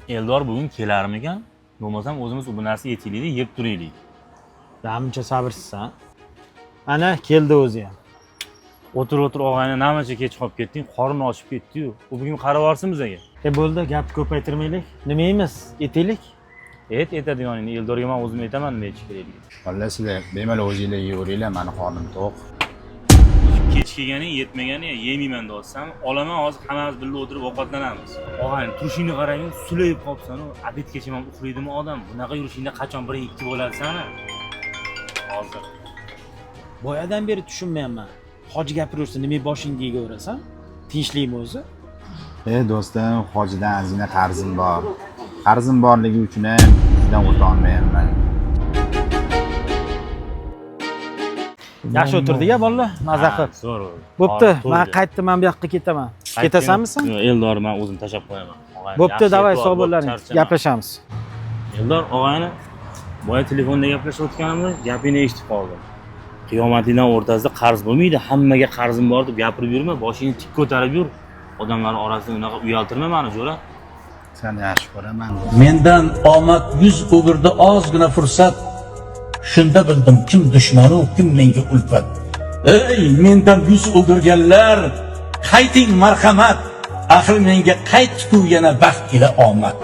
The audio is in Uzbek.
Eldor bugun kelarmikan? Bo'lmasam o'zimiz bu narsa yetaylik, yeb turaylik. Namuncha sabrsiz-a? Ana keldi o'zi ham. O'tir og'ayni namacha kech qolib ketding, qorin ochib ketdi-yu. U bugun qarab olsin bizaga. Bo'ldi, gapni ko'paytirmaylik. Nima yeymiz? Etaylik. Etadiganingni Eldorga men o'zim aytaman nima yeyish kerakligini. Valla sizlar bemalol o'zinglar yeyveringlar, meni qornim to'q. Kech kelganing yetmagani yemayman deyapsan. Olaman hozir hammamiz birga o'tirib ovqatlanamiz. Og'ayni turishingni qaragin, sulayib qolibsan-ku. Obedgacha ham uxlaydimi odam? Bunaqa yurishingda qachon 1-2 bo'larsan-a? Hozir. Boyadan beri tushunmayapman. Hoji gapiraversa nima boshingga yegaverasan? Tinchlikmi o'zi? Do'stim, hojidan ozgina qarzim bor. Qarzim borligi uchun ham sizdan o'ta olmayapman. Yaxshi o'tirdik-a bolalar, maza qilib. Zo'r. Bo'pti, men qaytdim, men bu yoqqa ketaman. Ketasanmi sen? Yo'q, Eldor men o'zim tashab qo'yaman. Bo'pti, davay, sog' bo'laring. Gaplashamiz. Eldor og'ayni boya telefonda gaplashayotganimda gapini eshitib qoldim. Qiyomatingdan o'rtasida qarz bo'lmaydi, hammaga qarzim bor deb gapirib yurma, boshingni tik ko'tarib yur. Odamlar orasida unaqa uyaltirma meni, jo'ra. Sen yaxshi ko'raman. Mendan omad 100 o'girdi ozgina fursat. Shunda bildim kim dushmanu, kim menga ulfat. Ey, mendan 100 o'girganlar, qayting marhamat. Axir menga qaytdi-ku yana baxt ila omad.